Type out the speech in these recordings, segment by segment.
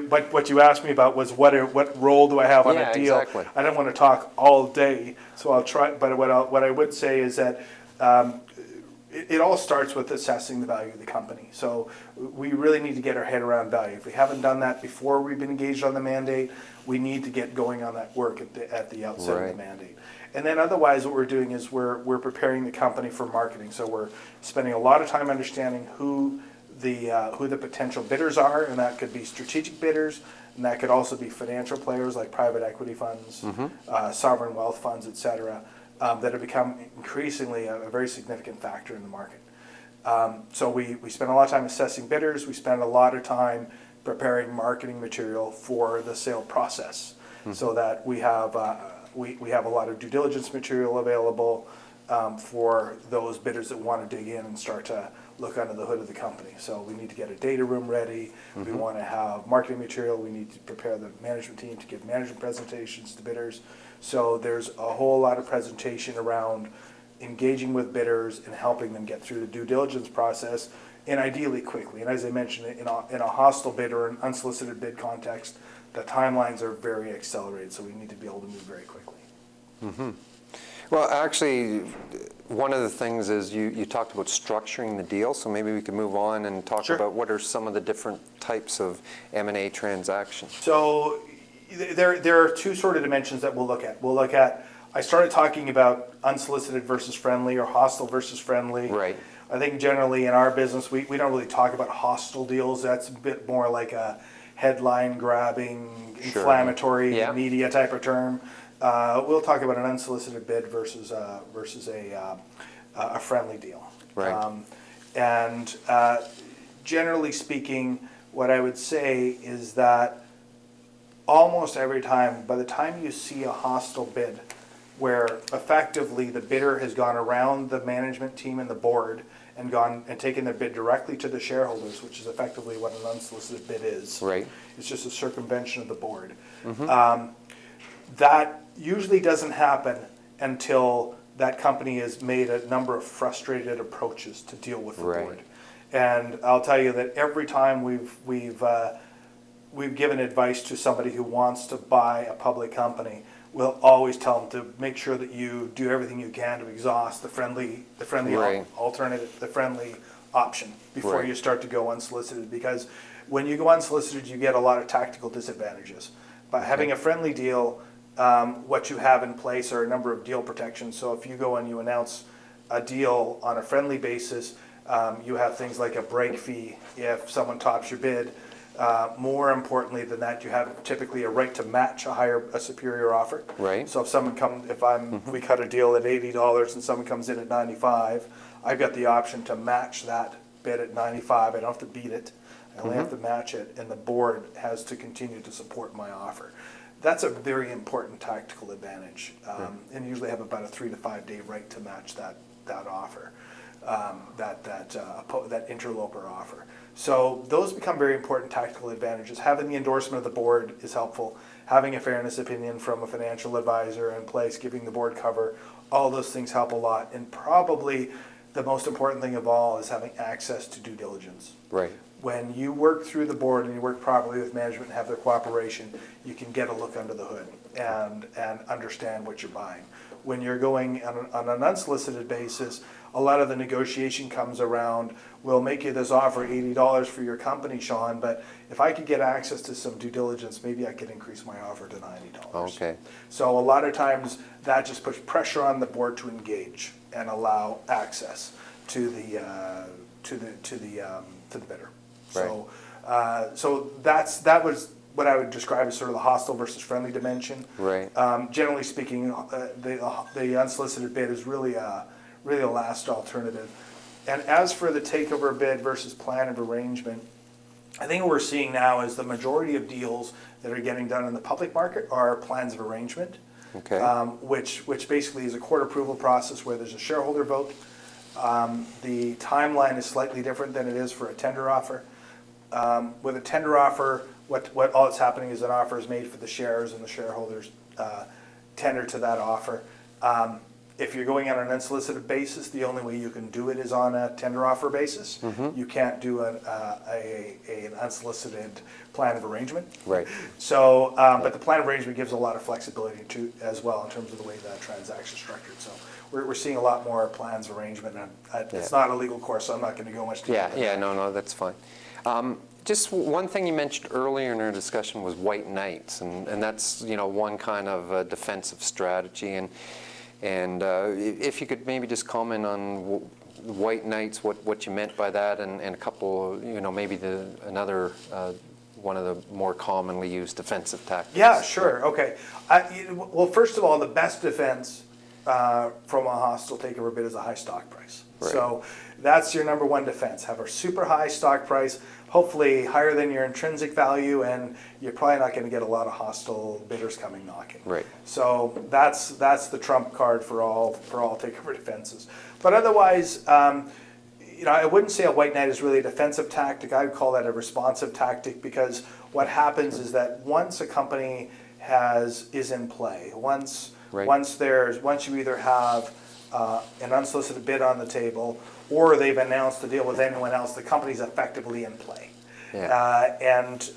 but what you asked me about was what role do I have on a deal? Exactly. I don't want to talk all day, so I'll try. But what I would say is that it all starts with assessing the value of the company. So we really need to get our head around value. If we haven't done that before we've been engaged on the mandate, we need to get going on that work at the outset of the mandate. And then otherwise what we're doing is we're preparing the company for marketing. So we're spending a lot of time understanding who the potential bidders are, and that could be strategic bidders, and that could also be financial players like private equity funds, sovereign wealth funds, et cetera, that have become increasingly a very significant factor in the market. So we spend a lot of time assessing bidders. We spend a lot of time preparing marketing material for the sale process, so that we have a lot of due diligence material available for those bidders that want to dig in and start to look under the hood of the company. So we need to get a data room ready. We want to have marketing material. We need to prepare the management team to give management presentations to bidders. So there's a whole lot of presentation around engaging with bidders and helping them get through the due diligence process, and ideally quickly. And as I mentioned, in a hostile bid or an unsolicited bid context, the timelines are very accelerated, so we need to be able to move very quickly. Well, actually, one of the things is you talked about structuring the deal, so maybe we could move on and talk about what are some of the different types of M&A transactions. So there are two sort of dimensions that we'll look at. I started talking about unsolicited versus friendly or hostile versus friendly. Right. I think generally in our business, we don't really talk about hostile deals. That's a bit more like a headline grabbing, inflammatory media type of term. We'll talk about an unsolicited bid versus a friendly deal. Right. And generally speaking, what I would say is that almost every time, by the time you see a hostile bid, where effectively the bidder has gone around the management team and the board and gone and taken their bid directly to the shareholders, which is effectively what an unsolicited bid is. Right. It's just a circumvention of the board. That usually doesn't happen until that company has made a number of frustrated approaches to deal with the board. And I'll tell you that every time we've given advice to somebody who wants to buy a public company, we'll always tell them to make sure that you do everything you can to exhaust the friendly alternative, the friendly option before you start to go unsolicited. Because when you go unsolicited, you get a lot of tactical disadvantages. By having a friendly deal, what you have in place are a number of deal protections. So if you go and you announce a deal on a friendly basis, you have things like a break fee if someone tops your bid. More importantly than that, you have typically a right to match a superior offer. Right. So if someone comes, we cut a deal at $80 and someone comes in at $95, I've got the option to match that bid at $95. I don't have to beat it. I only have to match it, and the board has to continue to support my offer. That's a very important tactical advantage, and usually have about a 3 to 5 day right to match that offer, that interloper offer. So those become very important tactical advantages. Having the endorsement of the board is helpful. Having a fairness opinion from a financial advisor in place, giving the board cover, all those things help a lot. And probably the most important thing of all is having access to due diligence. Right. When you work through the board and you work properly with management and have their cooperation, you can get a look under the hood and understand what you're buying. When you're going on an unsolicited basis, a lot of the negotiation comes around, we'll make you this offer, $80 for your company, Sean, but if I could get access to some due diligence, maybe I could increase my offer to $90. Okay. So a lot of times that just puts pressure on the board to engage and allow access to the bidder. So, so that was what I would describe as sort of the hostile versus friendly dimension. Right. Generally speaking, the unsolicited bid is really a last alternative. And as for the takeover bid versus plan of arrangement, I think what we're seeing now is the majority of deals that are getting done in the public market are plans of arrangement, which basically is a court approval process where there's a shareholder vote. The timeline is slightly different than it is for a tender offer. With a tender offer, what all that's happening is an offer is made for the shares and the shareholders tender to that offer. If you're going on an unsolicited basis, the only way you can do it is on a tender offer basis. You can't do an unsolicited plan of arrangement. Right. So, but the plan of arrangement gives a lot of flexibility to as well in terms of the way the transaction is structured. So we're seeing a lot more plans of arrangement, and it's not a legal course, so I'm not going to go much deeper. Yeah, no, that's fine. Just one thing you mentioned earlier in our discussion was white knights, and that's one kind of defensive strategy. And if you could maybe just comment on white knights, what you meant by that, and a couple, maybe another one of the more commonly used defensive tactics. Yeah, sure, okay. Well, first of all, the best defense from a hostile takeover bid is a high stock price. Right. So that's your number one defense. Have a super high stock price, hopefully higher than your intrinsic value, and you're probably not going to get a lot of hostile bidders coming knocking. Right. So that's the trump card for all takeover defenses. But otherwise, I wouldn't say a white knight is really a defensive tactic. I would call that a responsive tactic, because what happens is that once a company is in play, once you either have an unsolicited bid on the table, or they've announced the deal with anyone else, the company's effectively in play. Yeah. And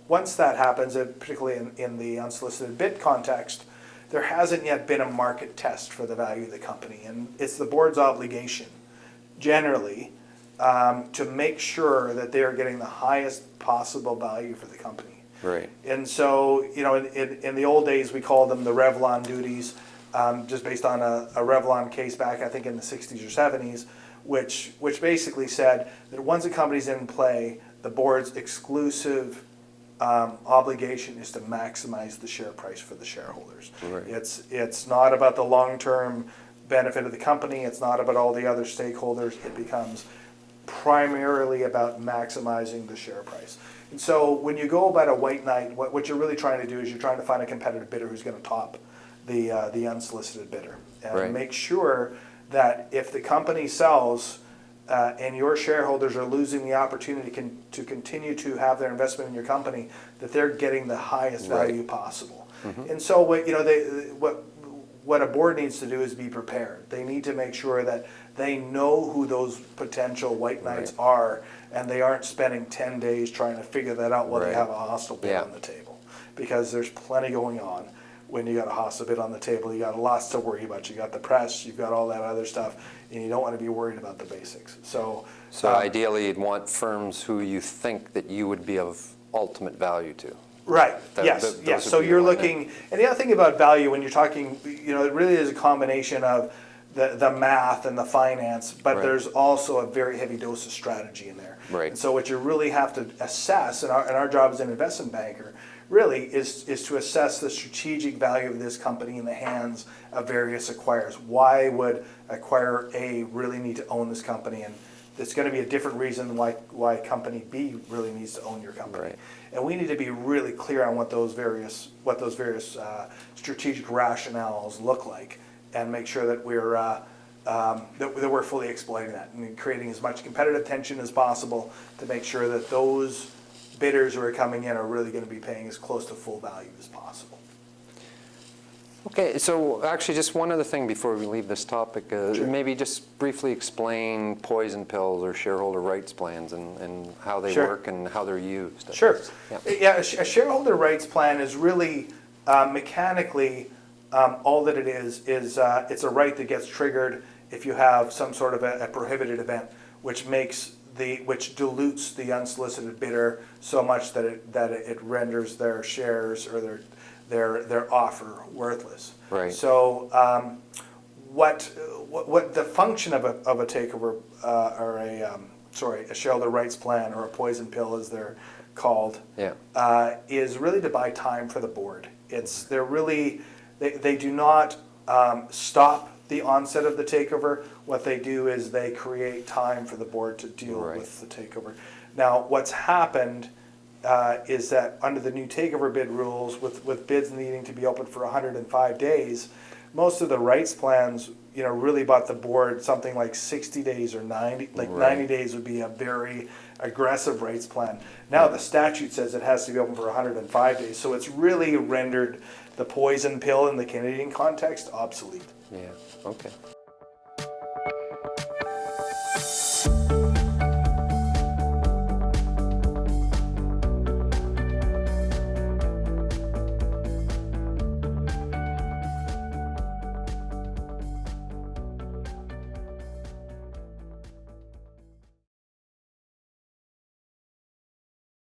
once that happens, particularly in the unsolicited bid context, there hasn't yet been a market test for the value of the company. And it's the board's obligation, generally, to make sure that they are getting the highest possible value for the company. Right. And so, in the old days, we called them the Revlon duties, just based on a Revlon case back, I think, in the 60s or 70s, which basically said that once a company's in play, the board's exclusive obligation is to maximize the share price for the shareholders. Right. It's not about the long-term benefit of the company. It's not about all the other stakeholders. It becomes primarily about maximizing the share price. And so when you go about a white knight, what you're really trying to do is you're trying to find a competitive bidder who's going to top the unsolicited bidder, and Right. make sure that if the company sells and your shareholders are losing the opportunity to continue to have their investment in your company, that they're getting the highest value possible. And so what a board needs to do is be prepared. They need to make sure that they know who those potential white knights are, and they aren't spending 10 days trying to figure that out while they have a hostile bid on the table. Because there's plenty going on when you got a hostile bid on the table. You got lots to worry about. You got the press, you've got all that other stuff, and you don't want to be worried about the basics. So ideally, you'd want firms who you think that you would be of ultimate value to. Right, yes. So you're looking, and the other thing about value when you're talking, it really is a combination of the math and the finance, but there's also a very heavy dose of strategy in there. Right. And so what you really have to assess, and our job as an investment banker, really is to assess the strategic value of this company in the hands of various acquirers. Why would acquirer A really need to own this company? And there's going to be a different reason why company B really needs to own your company. Right. And we need to be really clear on what those various strategic rationales look like, and make sure that we're fully exploiting that and creating as much competitive tension as possible to make sure that those bidders who are coming in are really going to be paying as close to full value as possible. Okay, so actually just one other thing before we leave this topic. Sure. Maybe just briefly explain poison pills or shareholder rights plans and how they work and how they're used. Sure. Yeah. A shareholder rights plan is really mechanically all that it is it's a right that gets triggered if you have some sort of a prohibited event, which dilutes the unsolicited bidder so much that it renders their shares or their offer worthless. Right. So what the function of a takeover or a shareholder rights plan, or a poison pill as they're called, is really to buy time for the board. They do not stop the onset of the takeover. What they do is they create time for the board to deal with the takeover. Now, what's happened is that under the new takeover bid rules, with bids needing to be open for 105 days, most of the rights plans, really bought the board something like 60 days or 90. 90 days would be a very aggressive rights plan. Now the statute says it has to be open for 105 days, so it's really rendered the poison pill in the Canadian context obsolete. Yeah, okay.